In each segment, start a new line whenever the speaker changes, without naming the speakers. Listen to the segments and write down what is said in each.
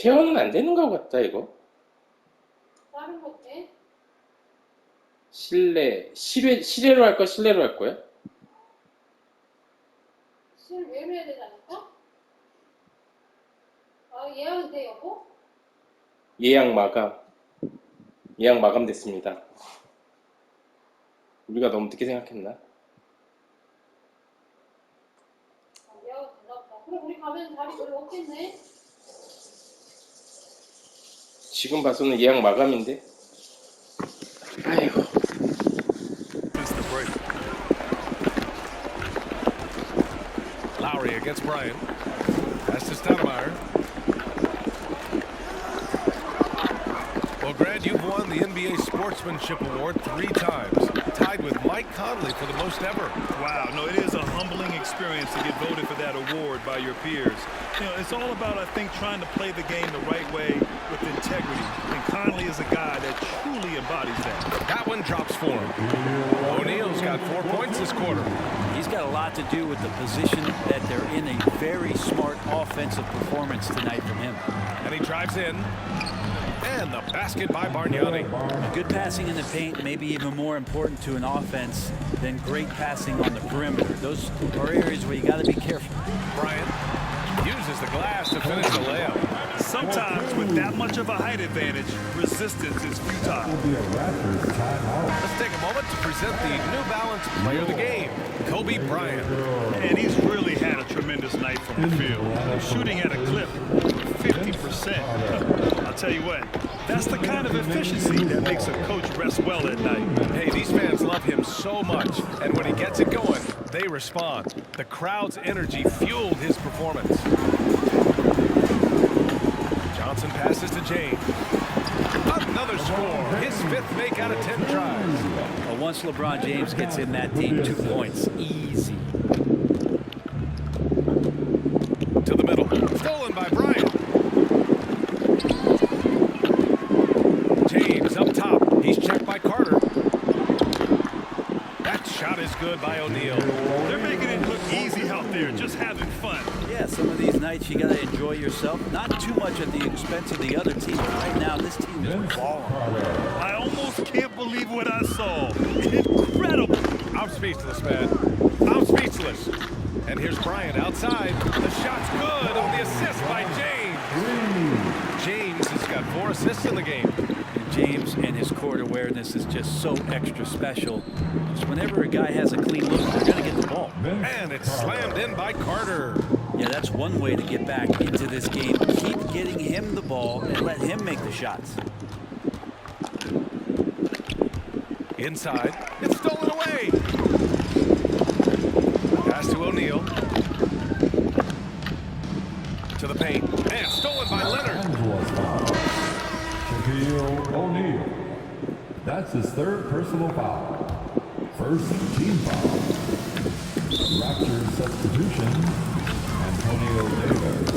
쉐어는 안 되는 것 같다 이거.
다른 거 돼?
실내로 할 거야? 실내로 할 거야?
실 외면해야 되지 않을까? 아, 예약은 돼, 여보?
예약 마감. 예약 마감됐습니다. 우리가 너무 늦게 생각했나?
아, 예약은 되나 보다. 그럼 우리 가면 자리 별로 없겠네?
지금 봐서는 예약 마감인데? 아이고.
Since the break. Lowry against Bryant. Pass to Stoudemire. Well, Grant, you've won the NBA Sportsmanship Award 3 times, tied with Mike Conley for the most ever.
Wow, no, it is a humbling experience to get voted for that award by your peers. You know, it's all about, I think, trying to play the game the right way with integrity. And Conley is a guy that truly embodies that.
That one drops for him. O'Neal's got 4 points this quarter.
He's got a lot to do with the position that they're in. A very smart offensive performance tonight from him.
And he drives in. And the basket by Bargnani.
Good passing in the paint may be even more important to an offense than great passing on the perimeter. Those are areas where you got to be careful.
Bryant uses the glass to finish the layup.
Sometimes with that much of a height advantage, resistance is futile.
Let's take a moment to present the New Balance Player of the Game, Kobe Bryant.
And he's really had a tremendous night from the field. Shooting at a clip, 50%. I'll tell you what, that's the kind of efficiency that makes a coach rest well at night.
Hey, these fans love him so much, and when he gets it going, they respond. The crowd's energy fueled his performance. Johnson passes to James. Another score, his 5th make out of 10 tries.
Well, once LeBron James gets in that team, 2 points, easy.
To the middle, stolen by Bryant. James up top, he's checked by Carter. That shot is good by O'Neal.
They're making it look easy out there, just having fun.
Yeah, some of these nights you got to enjoy yourself. Not too much at the expense of the other team. Right now, this team is balling.
I almost can't believe what I saw. Incredible.
I'm speechless, man. I'm speechless. And here's Bryant outside. The shot's good on the assist by James. James has got 4 assists in the game.
James and his court awareness is just so extra special. Just whenever a guy has a clean look, they're going to get the ball.
And it's slammed in by Carter.
Yeah, that's one way to get back into this game. Keep getting him the ball and let him make the shots.
Inside, it's stolen away. Pass to O'Neal. To the paint, and stolen by Leonard.
Shaquille O'Neal. That's his 3rd personal foul. First team foul. Raptors substitution. Antonio Davis.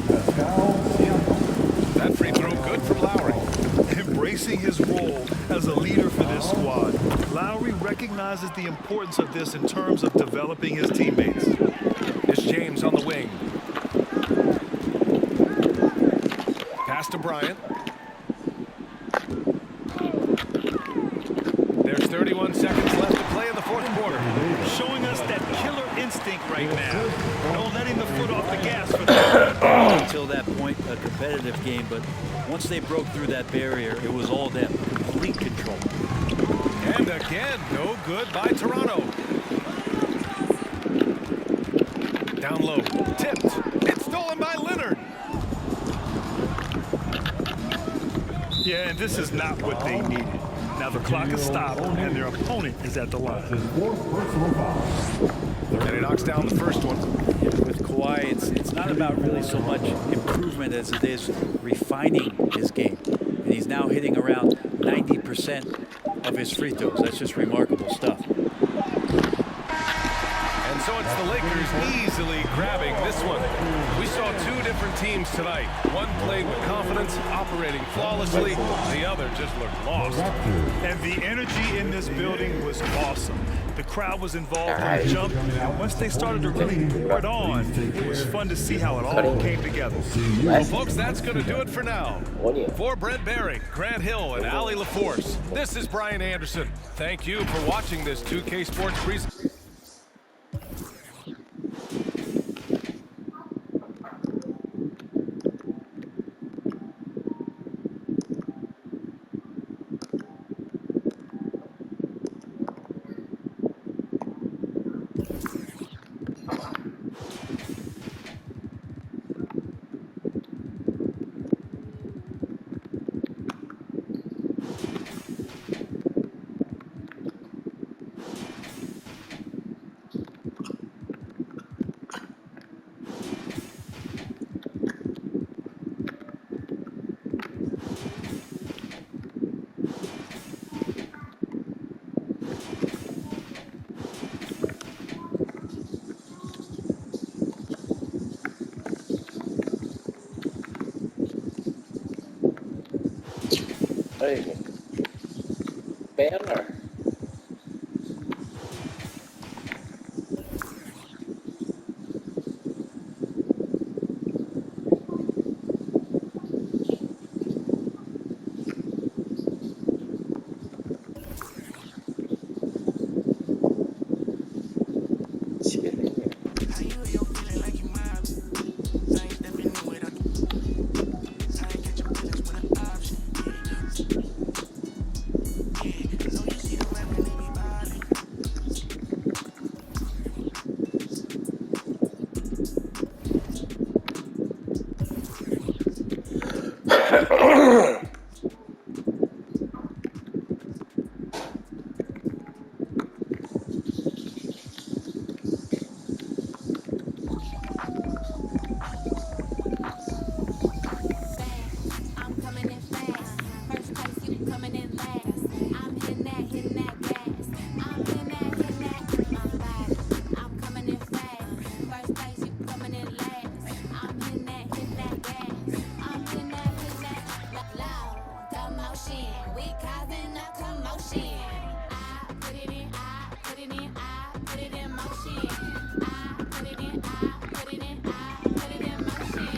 Pascal Siakam.
That free throw good from Lowry.
Embracing his role as a leader for this squad, Lowry recognizes the importance of this in terms of developing his teammates.
It's James on the wing. Pass to Bryant. There's 31 seconds left to play in the 4th quarter.
Showing us that killer instinct right now. No letting the foot off the gas for them.
Until that point, a competitive game, but once they broke through that barrier, it was all them. Complete control.
And again, no good by Toronto. Down low, tipped. It's stolen by Leonard.
Yeah, and this is not what they needed. Now the clock is stopped, and their opponent is at the line.
His 4th personal foul.
And he knocks down the first one.
Yeah, with Kawhi, it's not about really so much improvement as it is refining his game. And he's now hitting around 90% of his free throws. That's just remarkable stuff.
And So it's the Lakers easily grabbing this one. We saw two different teams tonight. One played with confidence, operating flawlessly. The other just looked lost.
And the energy in this building was awesome. The crowd was involved from the jump, and once they started to really pour it on, it was fun to see how it all came together.
Well, folks, that's going to do it for now.
원이에요.
For Brent Baring, Grant Hill, and Ali LaForce, this is Brian Anderson. Thank you for watching this 2K Sports presentation.
아이고. 빼라. 집에 내려.
I'm coming in fast. First place, you coming in last. I'm hitting that gas. I'm hitting that, my body. I'm coming in fast. First place, you coming in last. I'm hitting that gas. I'm hitting that, loud. The motion, we causing a commotion. I put it in, I put it in, I put it in motion. I put it in, I put it in, I put it in motion.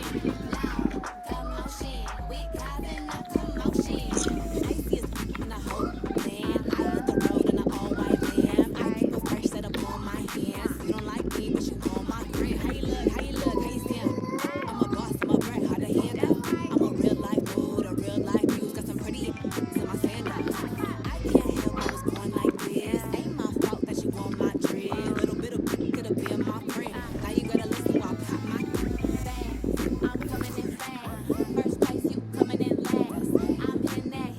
Loud, the motion, we causing a commotion. Icy as in a whole man. I hit the road in an all-white van. I keep a fresh set up on my hands. You don't like me, but you on my grid. How you look, how you look, how you stand? I'm a boss, I'm a brat, how to handle. I'm a real life dude, a real life views. Got some pretty in my sandals. I can't help I was born like this. Ain't my fault that you want my dread. Little bit of could have been my friend. Now you gotta listen while I pop my fast. I'm coming in fast. First place, you coming in last. I'm hitting that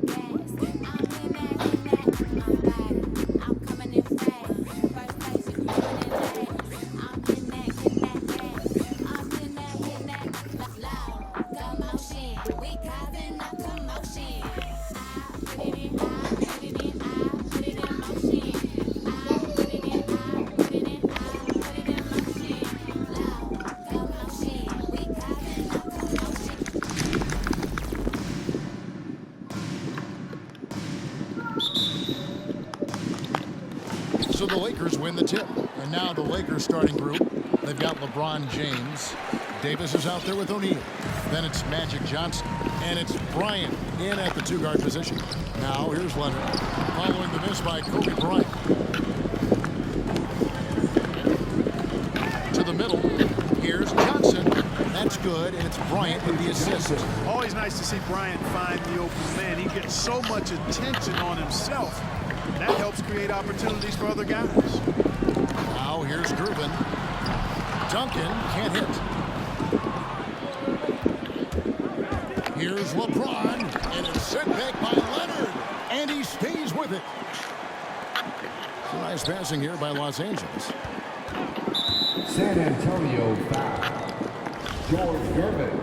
gas. I'm hitting that, my body. I'm coming in fast. First place, you coming in last. I'm hitting that gas. I'm hitting that, loud. The motion, we causing a commotion. I put it in, I put it in, I put it in motion. I put it in, I put it in, I put it in motion. Loud, the motion, we causing a commotion.
So the Lakers win the tip. And now the Lakers starting group. They've got LeBron James. Davis is out there with O'Neal. Then it's Magic Johnson. And it's Bryant in at the two-guard position. Now here's Leonard. Following the miss by Kobe Bryant. To the middle. Here's Johnson. That's good. And it's Bryant with the assist.
Always nice to see Bryant find the open man. He gets so much attention on himself. That helps create opportunities for other guys.
Now here's Grubin. Duncan can't hit. Here's LeBron, and it's sent back by Leonard, and he stays with it. Some nice passing here by Los Angeles.
San Antonio foul. George Gervin.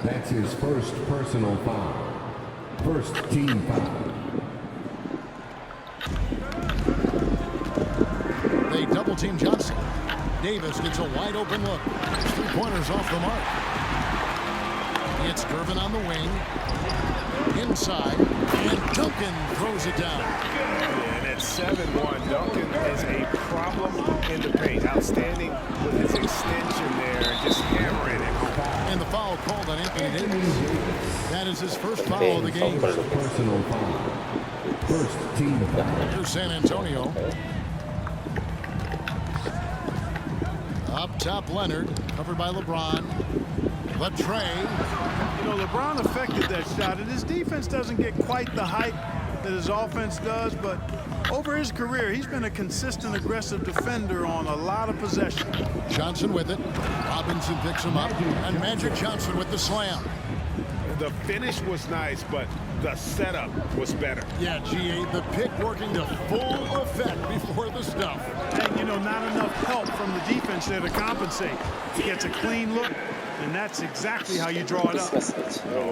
That's his first personal foul. First team foul.
They double Double team Johnson. Davis gets a wide open look. 3-pointers off the mark. It's Gervin on the wing. Inside. And Duncan throws it down.
And at 7-1, Duncan is a problem in the paint. Outstanding with his extension there and just hammering it.
And the foul called on Anthony Davis. That is his first foul of the game.
Personal foul. First team foul.
Here's San Antonio. Up top, Leonard, covered by LeBron. Latrey.
You know, LeBron affected that shot, and his defense doesn't get quite the height that his offense does, but over his career, he's been a consistent, aggressive defender on a lot of possessions.
Johnson with it. Robinson picks him up, and Magic Johnson with the slam.
The finish was nice, but the setup was better.
Yeah, G.A., the pick working to full effect before the stuff.
And, you know, not enough help from the defense there to compensate. He gets a clean look, and that's exactly how you draw it up.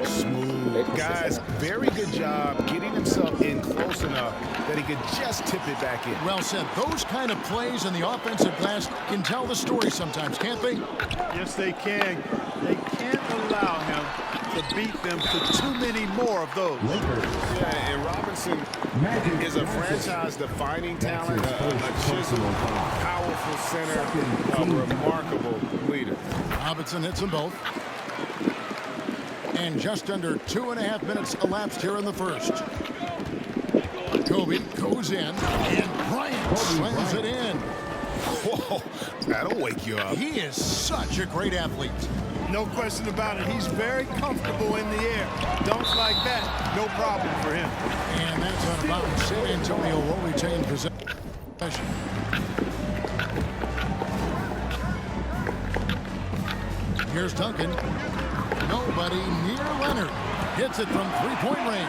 Smooth. Guys, very good job getting himself in close enough that he could just tip it back in.
Well said. Those kind of plays in the offensive glass can tell the story sometimes, can't they?
Yes, they can. They can't allow him to beat them to too many more of those.
Yeah, and Robinson is a franchise-defining talent, a chiseled, powerful center, a remarkable leader.
Robinson hits them both. And just under 2.5 minutes elapsed here in the first. Kobe goes in, and Bryant slams it in.
Whoa, that'll wake you up.
He is such a great athlete.
No question about it. He's very comfortable in the air. Dunks like that, no problem for him.
And that's on about San Antonio will retain possession. Here's Duncan. Nobody near Leonard. Hits it from three-point range.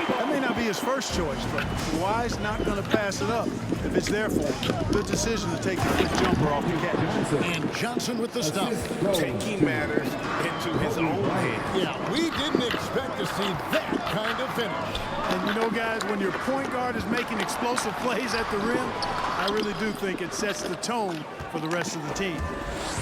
That may not be his first choice, but Kawhi's not going to pass it up if it's there for him. Good decision to take the quick jumper off the catch.
And Johnson with the stop.
Taking matters into his own hands.
Yeah, we didn't expect to see that kind of finish.
And you know, guys, when your point guard is making explosive plays at the rim, I really do think it sets the tone for the rest of the team.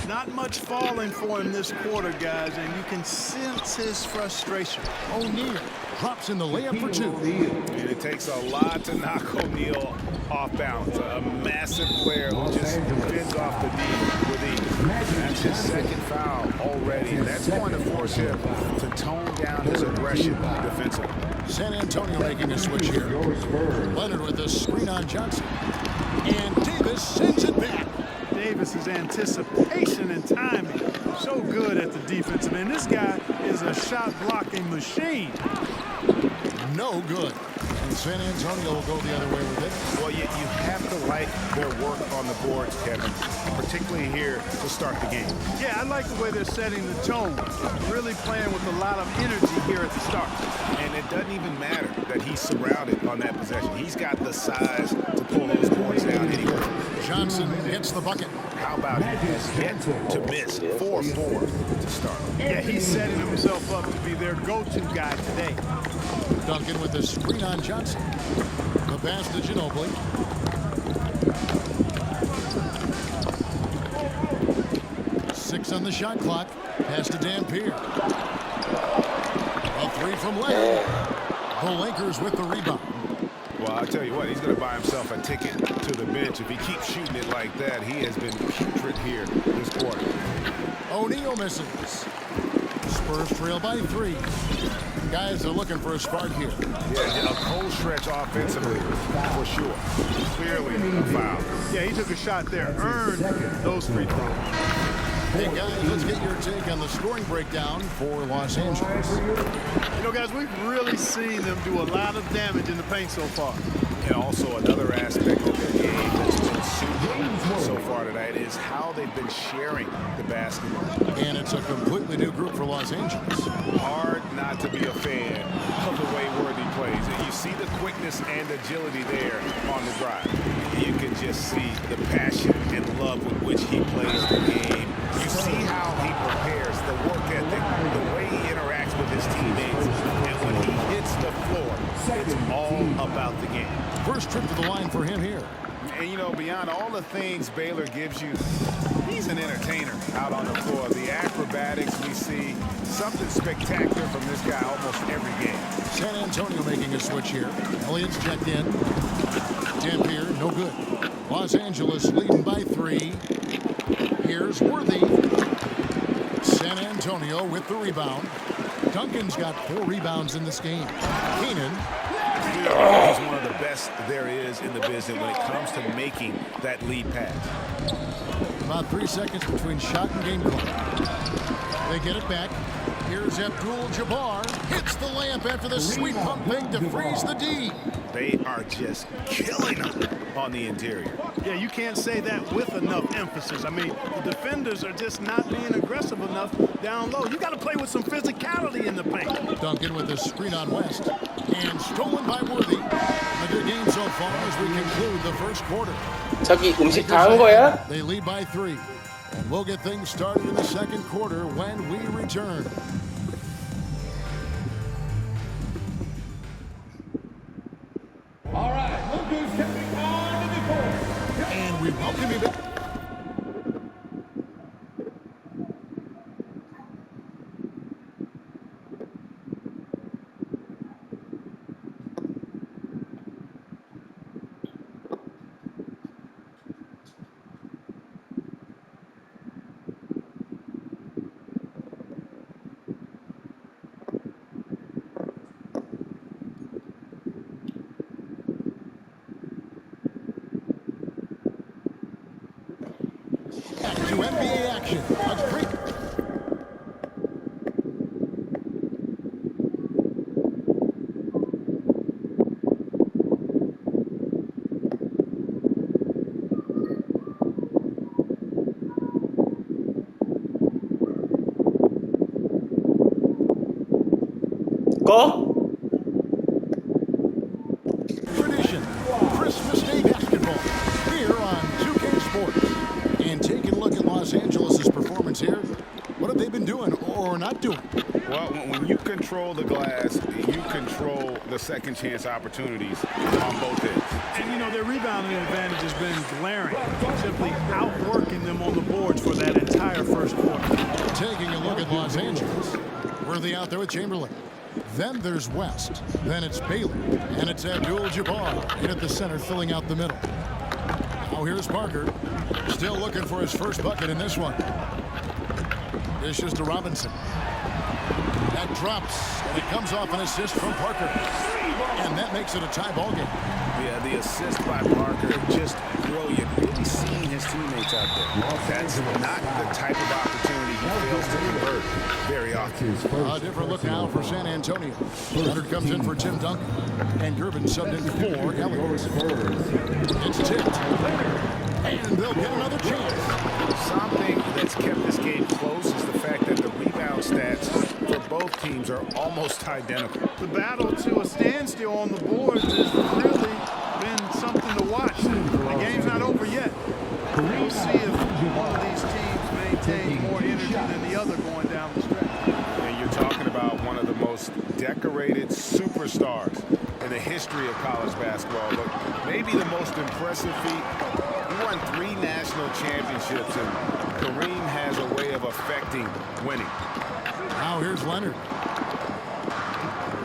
Not much falling for him this quarter, guys, and you can sense his frustration.
O'Neal drops in the layup for two.
And it takes a lot to knock O'Neal off balance. A massive player who just defends off the D with ease. That's his second foul already. That's going to force him to tone down his aggression defensively.
San Antonio making a switch here. Leonard with the screen on Johnson. And Davis sends it back.
Davis's anticipation and timing, so good at the defensive end. This guy is a shot-blocking machine.
No good. And San Antonio will go the other way with it.
Well, you have to like their work on the boards, Kevin, particularly here to start the game.
Yeah, I like the way they're setting the tone. Really playing with a lot of energy here at the start.
And it doesn't even matter that he's surrounded on that possession. He's got the size to pull those boards down anyway.
Johnson gets the bucket.
How about him? Yet to miss 4-4 to start.
Yeah, he's setting himself up to be their go-to guy today.
Duncan with the screen on Johnson. The pass to Ginobili. Six on the shot clock. Pass to Dampier. A three from Leonard. The Lakers with the rebound.
Well, I'll tell you what, he's going to buy himself a ticket to the bench. If he keeps shooting it like that, he has been putrid here this quarter.
O'Neal misses. Spurs trail by 3. Guys are looking for a spark here.
Yeah, a cold stretch offensively, for sure. Clearly a foul.
Yeah, he took a shot there, earned those free throws.
Hey, guys, let's get your take on the scoring breakdown for Los Angeles.
You know, guys, we've really seen them do a lot of damage in the paint so far.
And also another aspect of their game that's been super so far tonight is how they've been sharing the basketball.
And it's a completely new group for Los Angeles.
Hard not to be a fan of the way Worthy plays. And you see the quickness and agility there on the drive. You can just see the passion and love with which he plays the game. You see how he prepares, the work ethic, the way he interacts with his teammates. And when he hits the floor, it's all about the game.
First trip to the line for him here.
And, you know, beyond all the things Baylor gives you, he's an entertainer out on the floor. The acrobatics we see, something spectacular from this guy almost every game.
San Antonio making a switch here. Elliott's checked in. Dampier, no good. Los Angeles leading by 3. Here's Worthy. San Antonio with the rebound. Duncan's got 4 rebounds in this game. Keenan.
He's one of the best there is in the business when it comes to making that lead pass.
About 3 seconds between shot and game clock. They get it back. Here's Abdul-Jabbar. Hits the layup after the sweet pump fake to freeze the D.
They are just killing them on the interior.
Yeah, you can't say that with enough emphasis. I mean, the defenders are just not being aggressive enough down low. You got to play with some physicality in the paint.
Duncan with a screen on West. And stolen by Worthy. A good game so far as we conclude the first quarter.
저기 음식 다 한 거야?
They lead by 3. And we'll get things started in the second quarter when we return.
All right, look who's stepping onto the court.
And we welcome you back. To NBA action. A great
거?
tradition. Christmas Day basketball here on 2K Sports. And taking a look at Los Angeles' performance here. What have they been doing or not doing?
Well, when you control the glass, you control the second chance opportunities on both ends.
And, you know, their rebounding advantage has been glaring, simply outworking them on the boards for that entire first quarter.
Taking a look at Los Angeles. Worthy out there with Chamberlain. Then there's West. Then it's Baylor. And it's Abdul-Jabbar in at the center, filling out the middle. Now here's Parker. Still looking for his first bucket in this one. Dishes to Robinson. That drops, and it comes off an assist from Parker. And that makes it a tie ball game.
Yeah, the assist by Parker, just brilliant. Really seeing his teammates out there. That's not the type of opportunity he fails to convert very often.
A different look now for San Antonio. Leonard comes in for Tim Duncan. And Gervin subbed in for Elliott. It's tipped. And they'll get another chance.
Something that's kept this game close is the fact that the rebound stats for both teams are almost identical.
The battle to a standstill on the boards has really been something to watch. The game's not over yet. We'll see if one of these teams maintains more energy than the other going down the stretch.
And you're talking about one of the most decorated superstars in the history of college basketball. But maybe the most impressive feat, he won 3 national championships, and Kareem has a way of affecting winning.
Now here's Leonard.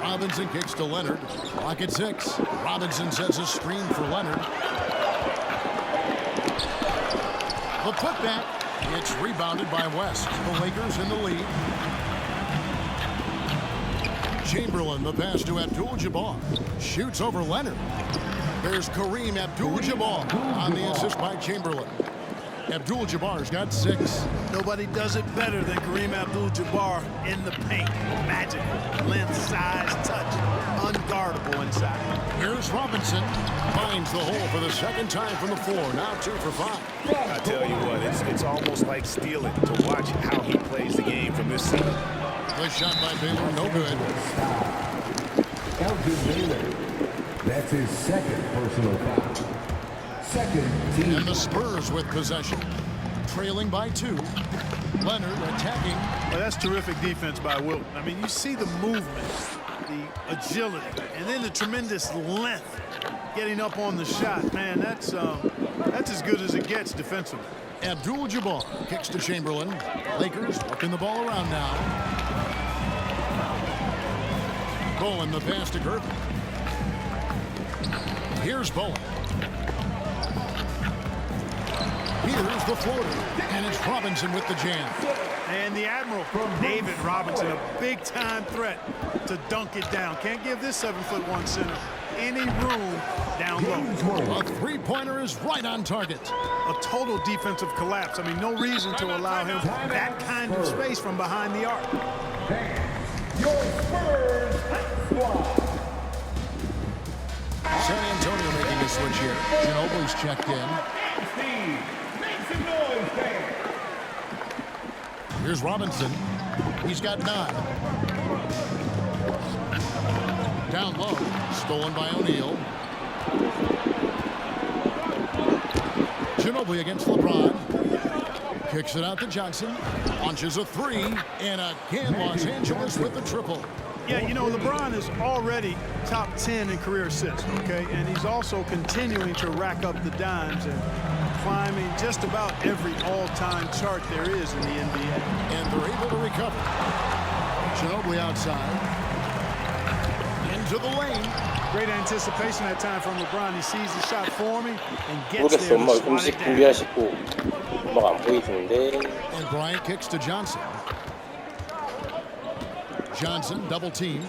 Robinson kicks to Leonard. Clock at 6. Robinson sets a screen for Leonard. The putback. It's rebounded by West. The Lakers in the lead. Chamberlain, the pass to Abdul-Jabbar. Shoots over Leonard. There's Kareem Abdul-Jabbar on the assist by Chamberlain. Abdul-Jabbar's got 6.
Nobody does it better than Kareem Abdul-Jabbar in the paint. Magical. Length, size, touch. Unguardable inside.
Here's Robinson. Finds the hole for the second time from the floor. Now 2 for 5.
I tell you what, it's almost like stealing to watch how he plays the game from this season.
The shot by Baylor, no good.
Elgin Baylor. That's his second personal foul. Second team.
And the Spurs with possession. Trailing by 2. Leonard attacking.
Well, that's terrific defense by Wilton. I mean, you see the movement, the agility, and then the tremendous length getting up on the shot. Man, that's as good as it gets defensively.
Abdul-Jabbar kicks to Chamberlain. Lakers working the ball around now. Bowen the pass to Gervin. Here's Bowen. Here's the floater. And it's Robinson with the jam.
And the Admiral, David Robinson, a big-time threat to dunk it down. Can't give this 7'1" center any room down low.
A three-pointer is right on target.
A total defensive collapse. I mean, no reason to allow him that kind of space from behind the arc.
Your Spurs squad.
San Antonio making a switch here. Ginobili's checked in. Here's Robinson. He's got 9. Down low. Stolen by O'Neal. Ginobili against LeBron. Kicks it out to Johnson. Launches a 3. And again, Los Angeles with the triple.
Yeah, you know, LeBron is already top 10 in career assists, okay? And he's also continuing to rack up the dimes and climbing just about every all-time chart there is in the NBA.
And they're able to recover. Ginobili outside. Into the lane.
Great anticipation that time from LeBron. He sees the shot forming and gets
모르겠어.
there
엄마
to swat
음식
it down.
준비하시고 엄마가 안 보이시는데.
And Bryant kicks to Johnson. Johnson double teamed.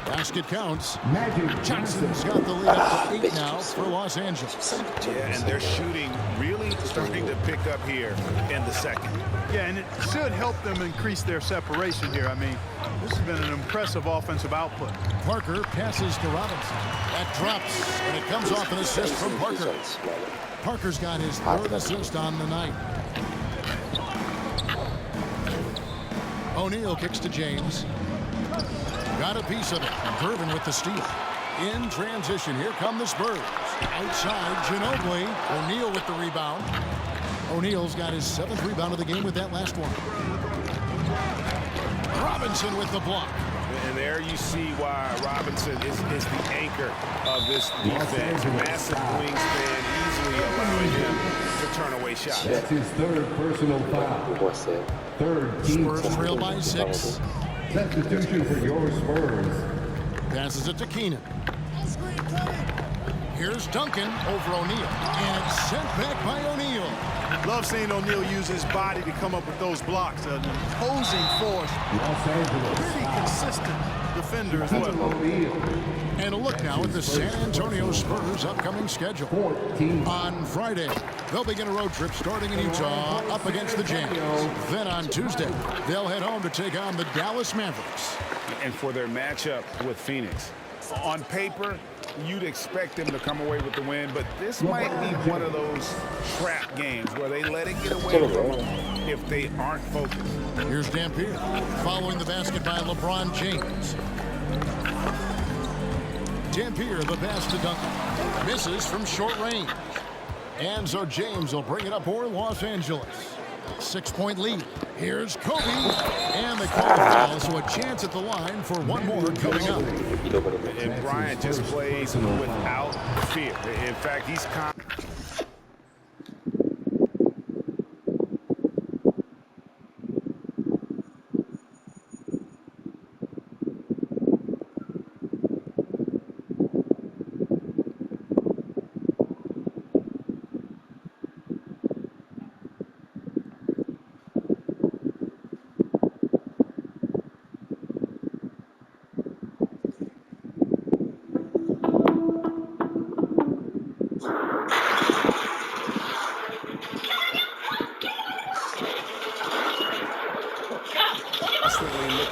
Basket counts.
Magic
Johnson's got the lead up to 8 now for Los Angeles.
Yeah, and their shooting really starting to pick up here in the second.
Yeah, and it should help them increase their separation here. I mean, this has been an impressive offensive output.
Parker passes to Robinson. That drops, and it comes off an assist from Parker. Parker's got his 3rd assist on the night. O'Neal kicks to James. Got a piece of it. Gervin with the steal. In transition, here come the Spurs. Outside, Ginobili. O'Neal with the rebound. O'Neal's got his 7th rebound of the game with that last one. Robinson with the block.
And there you see why Robinson is the anchor of this defense. Massive wingspan, easily allowing him to turn away shots.
That's his 3rd personal foul.
먹었어요.
3rd team.
Spurs trail by 6.
Substitution for your Spurs.
Passes it to Keenan. Here's Duncan over O'Neal. And it's sent back by O'Neal.
Love seeing O'Neal use his body to come up with those blocks. An imposing force.
Los Angeles.
Pretty consistent defender as well.
And a look now at the San Antonio Spurs' upcoming schedule.
14.
On Friday, they'll begin a road trip starting in Utah up against the Jazz. Then on Tuesday, they'll head home to take on the Dallas Mavericks.
And for their matchup with Phoenix. On paper, you'd expect them to come away with the win, but this might be one of those trap games where they let it get away from them if they aren't focused.
Here's Dampier following the basket by LeBron James. Dampier, the pass to Duncan. Misses from short range. And so James will bring it up for Los Angeles. 6-point lead. Here's Kobe. And the call foul, so a chance at the line for one more coming up.
And Bryant just plays without fear. In fact, he's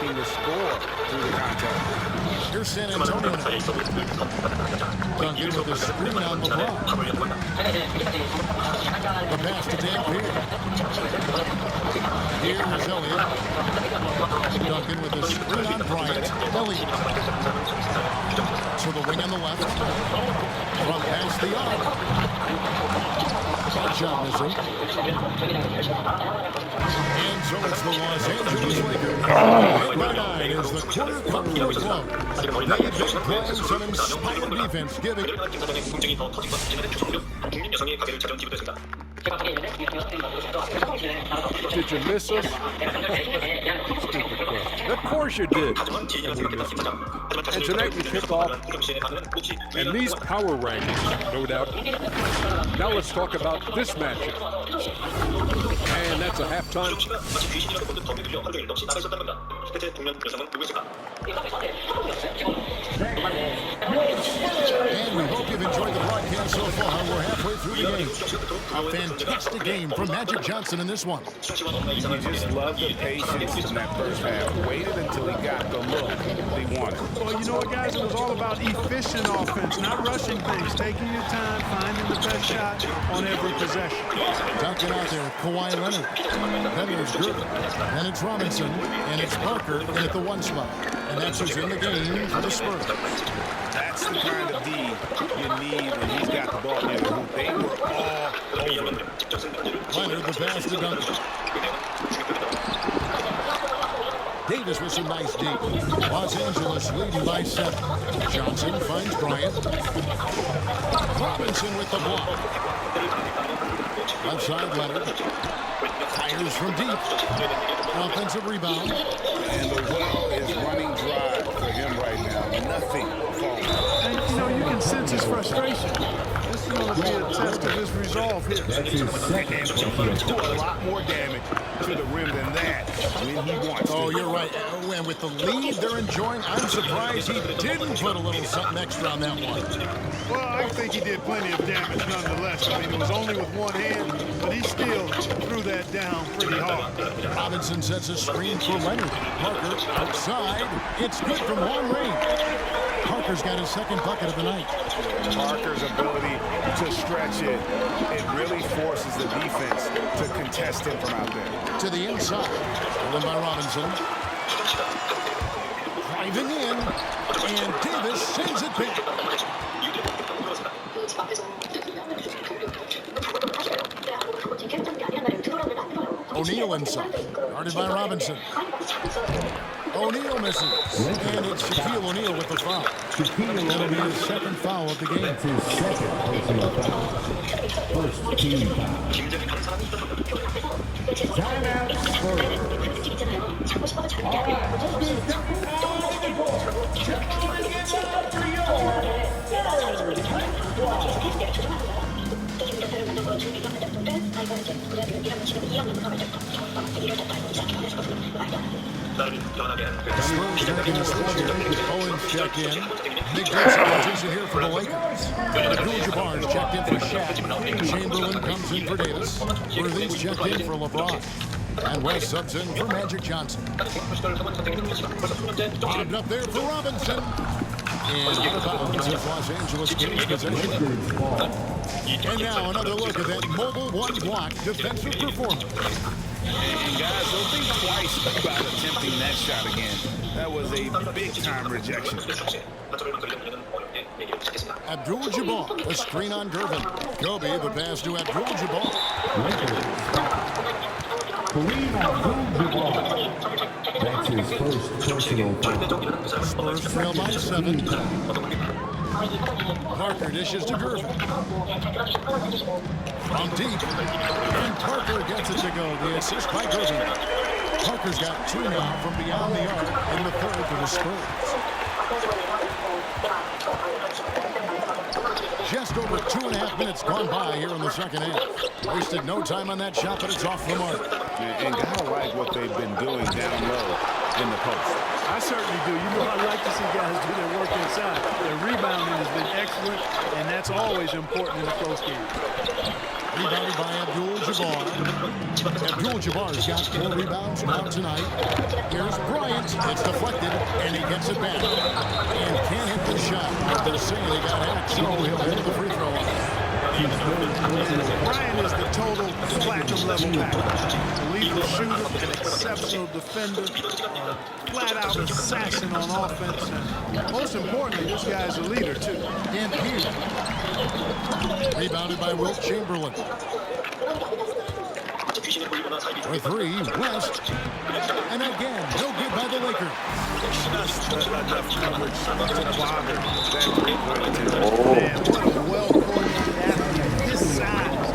looking to score through the contact.
Here's San Antonio now. Duncan with a screen on LeBron. The pass to Dampier. Here's Elliott. Duncan with a screen on Bryant. Elliott. To the wing on the left. From past the arc. That shot missing. And So it's the Los Angeles Lakers. 8-9 is the quarter coming to a close. They've been playing some inspired defense, giving...
Did you miss us? Stupid question. Of course you did. And we missed it. And tonight we kick off in these power rankings, no doubt. Now let's talk about this matchup. And that's a halftime.
And we hope you've enjoyed the broadcast so far. We're halfway through the game. A fantastic game from Magic Johnson in this one.
You just love the patience in that first half. Waited until he got the look he wanted.
Well, you know what, guys? It was all about efficient offense, not rushing things, taking your time, finding the best shot on every possession.
Duncan out there with Kawhi Leonard. Then there's Griffin. Then it's Robinson. And it's Parker in at the 1 spot. And that's who's in the game for the Spurs.
That's the kind of D you need when he's got the ball near the hoop. They were all over him.
Leonard, the pass to Duncan. Davis with some nice D. Los Angeles leading by 7. Johnson finds Bryant. Robinson with the block. Outside Leonard. Fires from deep. Offensive rebound.
And the well is running dry for him right now. Nothing falling.
And, you know, you can sense his frustration. This is going to be a test of his resolve here.
That's his second
And
personal
he do
foul.
a lot more damage to the rim than that when he wants to.
Oh, you're right. And with the lead they're enjoying, I'm surprised he didn't put a little something extra on that one.
Well, I think he did plenty of damage nonetheless. I mean, it was only with one hand, but he still threw that down pretty hard.
Robinson sets a screen for Leonard. Parker outside. It's good from long range. Parker's got his second bucket of the night.
Parker's ability to stretch it really forces the defense to contest him from out there.
To the inside. Stolen by Robinson. Driving in. And Davis sends it back. O'Neal inside. Guarded by Robinson. O'Neal misses. And it's Shaquille O'Neal with the foul. That'll be his second foul of the game.
That's his second personal foul. First team foul. Timeout Spurs. All right, let's do double foul on the board. Come on and get up for your third squad.
Spurs making the switch here. Owens checked in. Big substitution here for the Lakers. Abdul-Jabbar's checked in for Shaq. Chamberlain comes in for Davis. Worthy's checked in for LeBron. And West subs in for Magic Johnson. Bottomed up there for Robinson. And out of bounds as Los Angeles gains possession. And now another look at that mobile one-block defensive performance.
And guys, don't think twice about attempting that shot again. That was a big-time rejection.
Abdul-Jabbar, a screen on Gervin. Kobe, the pass to Abdul-Jabbar.
Kareem Abdul-Jabbar. That's his first personal foul.
Spurs trail by 7. Parker dishes to Gervin. From deep. And Parker gets it to go. The assist by Gervin. Parker's got 2 now from beyond the arc in the third for the Spurs. Just over 2.5 minutes gone by here in the second half. Wasted no time on that shot, but it's off the mark.
And gotta like what they've been doing down low in the post.
I certainly do. You know, I like to see guys do their work inside. Their rebounding has been excellent, and that's always important in a close game.
Rebounded by Abdul-Jabbar. Abdul-Jabbar's got 4 rebounds now tonight. Here's Bryant. It's deflected, and he gets it back. And can't hit the shot. But they're saying he got hacked, so he'll head to the free throw line.
Brian is the total platinum level package. A lethal shooter, an exceptional defender, a flat-out assassin on offense, and most importantly, this guy's a leader too.
And here, rebounded by Wilt Chamberlain. For three, West. And again, no good by the Lakers.
Just enough coverage to bother that three-point attempt.
Man, what a well-coordinated athlete this size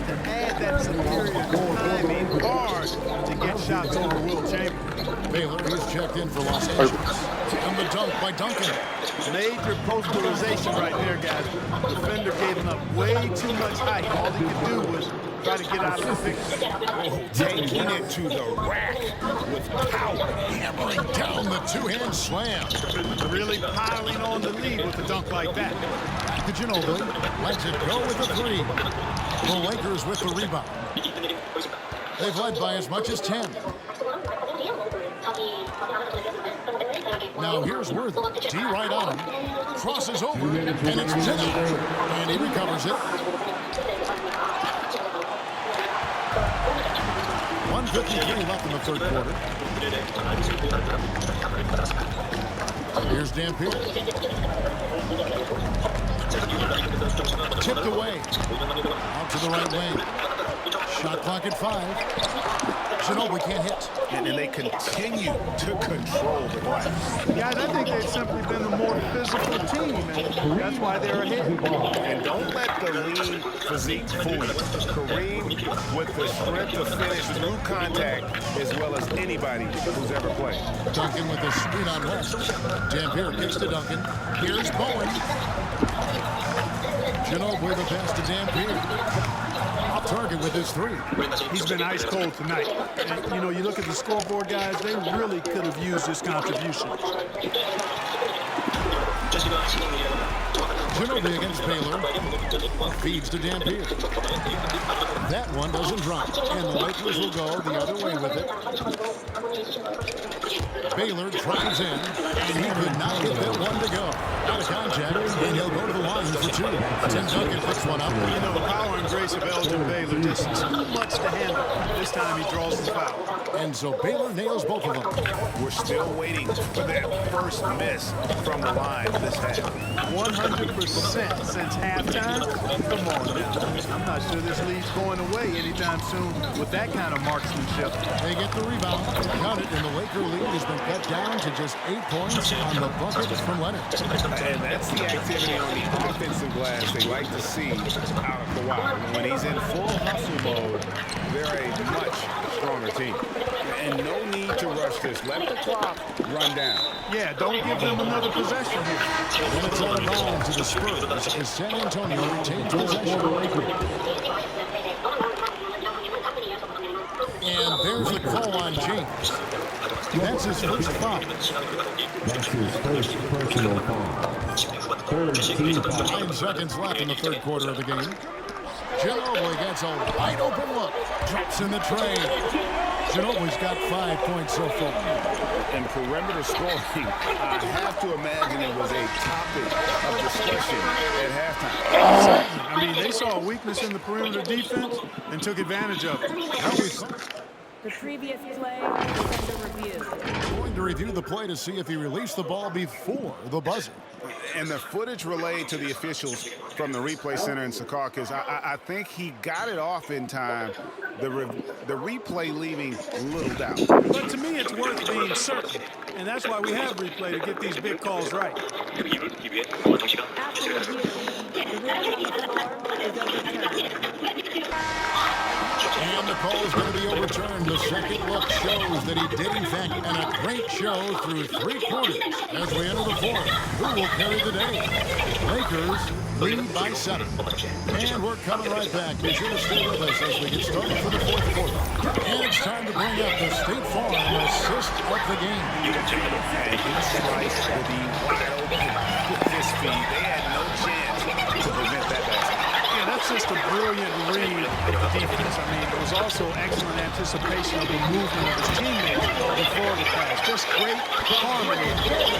to add that superior timing hard to get shots over Will Chamberlain.
Baylor is checked in for Los Angeles. And the dunk by Duncan.
Major posterization right there, guys. Defender gave him up way too much height. All he could do was try to get out of the picture.
Oh, taking it to the rack with power.
Hammering down the two-hand slam.
Really piling on the lead with a dunk like that.
The Ginobili lets it go with the three. The Lakers with the rebound. They've led by as much as 10. Now here's Worthy. D right on him. Crosses over. And it's Ginobili. And he recovers it. 1:53 left in the third quarter. Here's Dampier. Tipped away. Out to the right wing. Shot clock at 5. Ginobili can't hit.
And they continue to control the glass.
Guys, I think they've simply been the more physical team, and that's why they're ahead.
And don't let the lean physique fool you. Kareem with the strength to finish through contact as well as anybody who's ever played.
Duncan with the screen on West. Dampier kicks to Duncan. Here's Bowen. Ginobili the pass to Dampier. Off target with his three.
He's been ice cold tonight. And, you know, you look at the scoreboard, guys, they really could have used this contribution.
Ginobili against Baylor. Feeds to Dampier. That one doesn't drop. And the Lakers will go the other way with it. Baylor drives in, and he could not get that one to go. Out of contact, and he'll go to the line for two. Tim Duncan picks one up.
You know, the power and grace of Elgin Baylor, just too much to handle. This time he draws the foul.
And so Baylor nails both of them.
We're still waiting for that first miss from the line this half.
100% since halftime. Come on now. I'm not sure this lead's going away anytime soon with that kind of marksmanship.
They get the rebound, count it, and the Laker lead has been cut down to just 8 points on the bucket from Leonard.
And that's the activity on the offensive glass they like to see out of Kawhi. When he's in full hustle mode, they're a much stronger team. And no need to rush this. Let the clock run down.
Yeah, don't give them another possession here.
And it's out of bounds to the Spurs as San Antonio retains possession. And there's the call on James. That's his first foul.
That's his first personal foul. Third team foul.
9 seconds left in the third quarter of the game. Ginobili gets a wide open look. Drops in the tray. Ginobili's got 5 points so far.
And perimeter scoring, I have to imagine it was a topic of discussion at halftime.
I mean, they saw a weakness in the perimeter defense and took advantage of it.
The previous play is under review.
Going to review the play to see if he released the ball before the buzzer.
And the footage relayed to the officials from the replay center in Secaucus, I think he got it off in time. The replay leaving little doubt.
But to me, it's worth being certain. And that's why we have replay to get these big calls right.
After review, the rule on the floor is overturned.
And the call is going to be overturned. The second look shows that he did, in fact, and a great show through 3 quarters as we enter the fourth. Who will carry the day? Lakers lead by 7. And we're coming right back. Be sure to stay with us as we get started for the fourth quarter. And it's time to bring up the State Farm assist of the game.
And he sliced with the wide open with his feet. They had no chance to prevent that basket.
Yeah, that's just a brilliant read of the defense. I mean, it was also excellent anticipation of the movement of his teammates before the pass. Just great harmony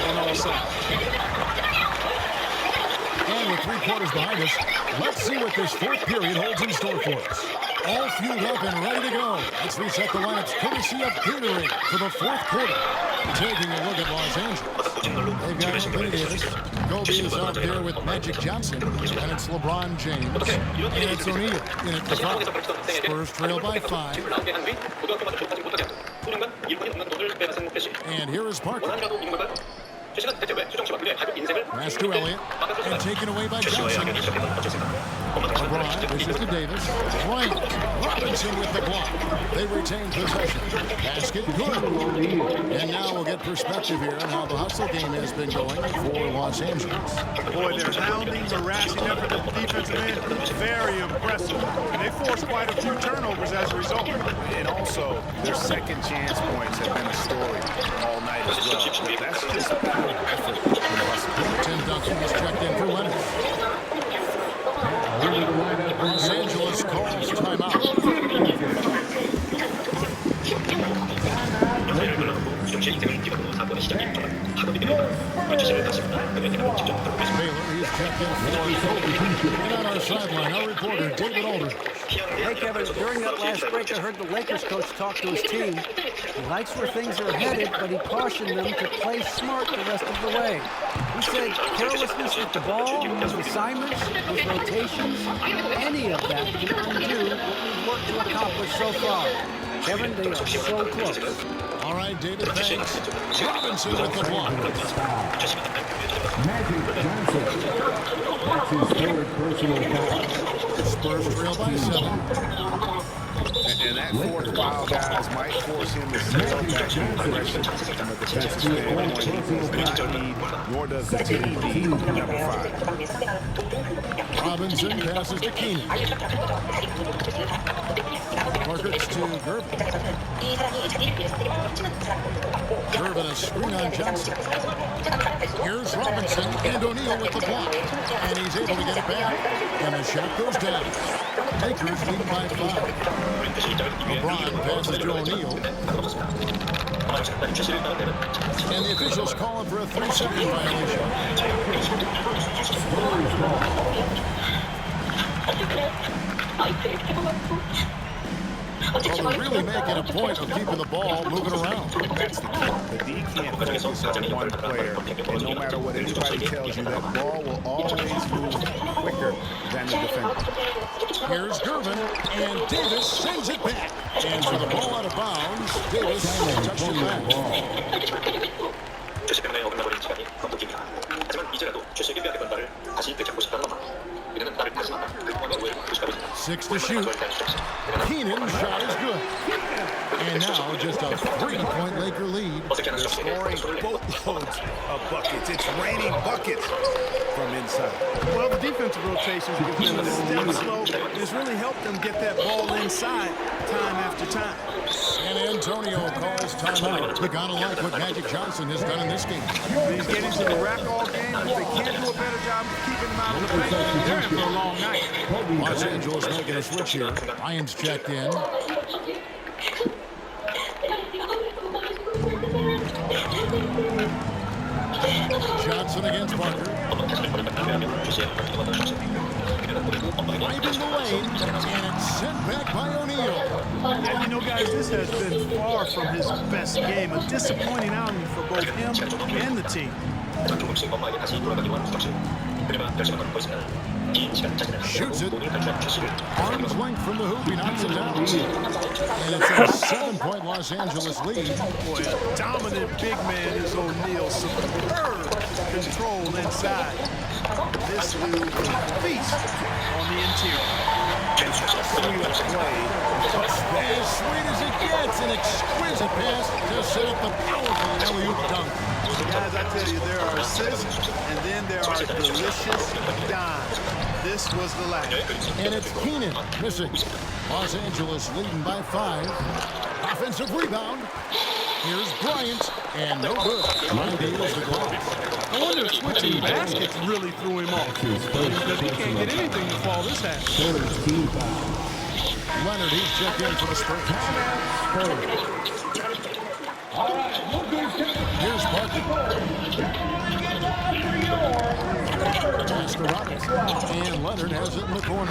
on all sides.
And with 3 quarters behind us, let's see what this fourth period holds in store for us. All fueled up and ready to go. Let's reset the lineups courtesy of Gatorade for the fourth quarter. Taking a look at Los Angeles. They've got Anthony Davis. Kobe is out there with Magic Johnson. And it's LeBron James. And it's O'Neal in at the top. Spurs trail by 5. And here is Parker. Pass to Elliott. And taken away by Johnson. LeBron dishes to Davis. Bryant. Robinson with the block. They retain possession. Basket good. And now we'll get perspective here on how the hustle game has been going for Los Angeles.
Boy, their hounding, harassing effort at the defensive end, very impressive. And they forced quite a few turnovers as a result.
And also, their second chance points have been a story all night as well. That's just effort.
Tim Duncan is checked in for Leonard. Los Angeles calls timeout. Baylor, he's checked in for Kobe. And on our sideline, our reporter, David Aldridge.
Hey, Kevin, during that last break, I heard the Lakers coach talk to his team. He likes where things are headed, but he cautioned them to play smart the rest of the way. He said carelessness with the ball, with assignments, with rotations, any of that can undo what we've worked to accomplish so far. Kevin, they are so close.
All right, David, thanks. Robinson with the block.
Magic Johnson. That's his third personal foul.
Spurs trail by 7.
And that fourth foul, guys, might force him to settle back in aggression from a defensive standpoint. He does not need, nor does the team need, number 5.
Robinson passes to Keenan. Parker's to Gervin. Gervin a screen on Johnson. Here's Robinson and O'Neal with the block. And he's able to get it back. And the shot goes down. Lakers lead by 5. LeBron passes to O'Neal. And the officials call him for a 3-second violation. Well, they're really making a point of keeping the ball moving around.
That's the key. The D can't focus on one player, and no matter what anybody tells you, that ball will always move quicker than the defender.
Here's Gervin, and Davis sends it back. And for the ball out of bounds, Davis touched it back. 6 to shoot. Keenan shot is good. And now just a 3-point Laker lead.
They're scoring boatloads of buckets. It's raining buckets from inside.
Well, the defensive rotations have been a step slow. It's really helped them get that ball inside time after time.
San Antonio calls timeout. You gotta like what Magic Johnson has done in this game.
He's getting to the rack all game. If they can't do a better job of keeping him out of the paint, they're in for a long night.
Los Angeles making a switch here. Lions checked in. Johnson against Parker. Driving the lane, and it's sent back by O'Neal.
And you know, guys, this has been far from his best game. A disappointing outing for both him and the team.
Shoots it. Arm's length from the hoop. He knocks it down. And it's a 7-point Los Angeles lead.
Boy, a dominant big man is O'Neal. Superb control inside. This will feast on the interior.
Sweet play.
As sweet as it gets. An exquisite pass to set up the powerful alley-oop dunk.
Guys, I tell you, there are assists, and then there are delicious dimes. This was the last.
And it's Keenan missing. Los Angeles leading by 5. Offensive rebound. Here's Bryant, and no good. Line deals the glass.
I wonder if switching baskets really threw him off. Because he can't get anything to fall this half.
Leonard, he's checked in for the Spurs. Here's Parker. Pass to Robinson. And Leonard has it in the corner.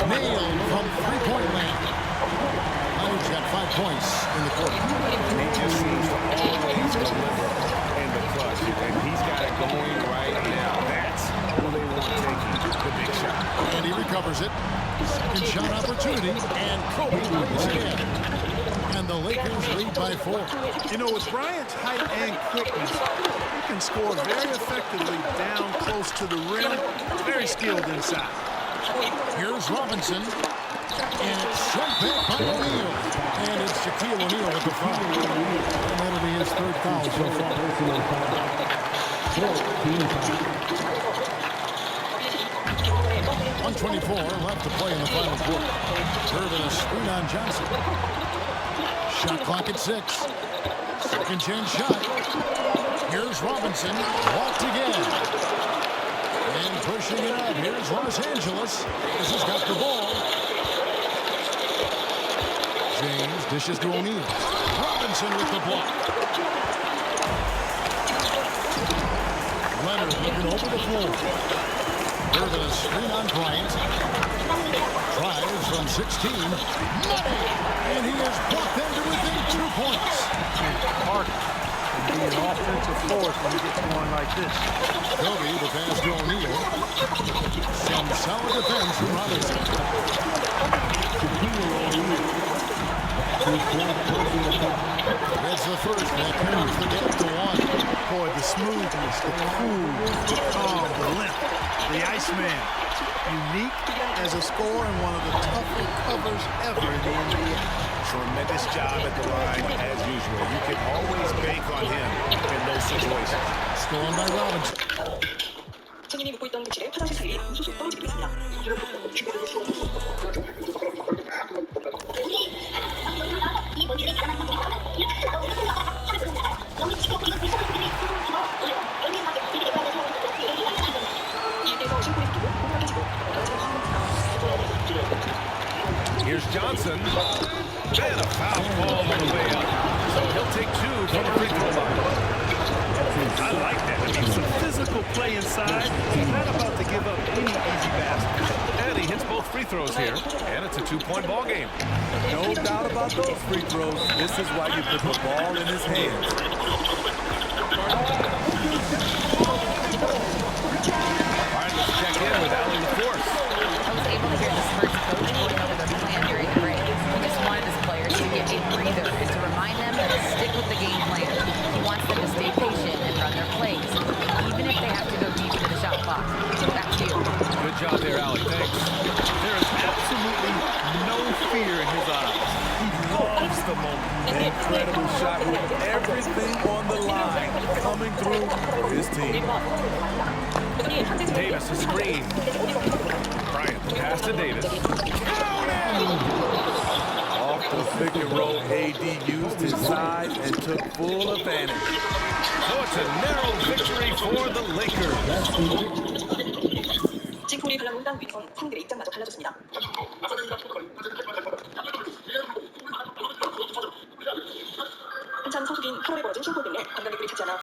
Nailed from three-point land. Leonard's got 5 points in the quarter.
He just seems to always deliver in the clutch, and he's got it going right now. That's who they want taking the big shot.
And he recovers it. Second shot opportunity, and Kobe brings it in. And the Lakers lead by 4.
You know, with Bryant's height and quickness, he can score very effectively down close to the rim. Very skilled inside.
Here's Robinson. And it's sent back by O'Neal. And it's Shaquille O'Neal with the foul. And that'll be his 3rd foul so far. 124 left to play in the final quarter. Irvin a screen on Johnson. Shot clock at 6. Second chance shot. Here's Robinson. Walked again. And pushing it out. Here's Los Angeles. This has got the ball. James dishes to O'Neal. Robinson with the block. Leonard looking over the floor. Irvin a screen on Bryant. Drives from 16. Money! And he has brought them to within 2 points.
Hard to be an offensive force when you get going like this.
Kobe, the pass to O'Neal. Some solid defense from Robinson. That's the first. That turns the game to 1.
Boy, the smoothness, the cool, the calm, the limp, the Iceman. Unique as a scorer and one of the toughest covers ever in the NBA.
Tremendous job at the line, as usual. You can always bank on him in those situations.
Stolen by Robinson.
손님이 묵고 있던 부실에 화장실 사이에 쑥쑥 떨어지게 됐습니다. 이 먼지를
Here's Johnson. And a foul ball on the way up. So he'll take 2 from the free throw line.
I like that. I mean, some physical play inside. He's not about to give up any easy basket.
And he hits both free throws here. And it's a 2-point ball game.
No doubt about those free throws. This is why you put the ball in his hands.
All right, let's check in with Allie LaForce.
I was able to hear the Spurs coach going over the plan during the break. He just wanted his players to get a breather and to remind them to stick with the game plan. He wants them to stay patient and run their plays, even if they have to go deep into the shot clock. Back to you.
Good job there, Allie. Thanks.
There is absolutely no fear in his eyes. He loves the moment.
Incredible shot with everything on the line coming through for his team.
Davis, a screen. Bryant, pass to Davis.
Off the pick and roll, AD used his size and took full advantage.
So it's a narrow victory for the Lakers.
징크리 블랑 운당 위에서 상대의 입장마저 달라졌습니다.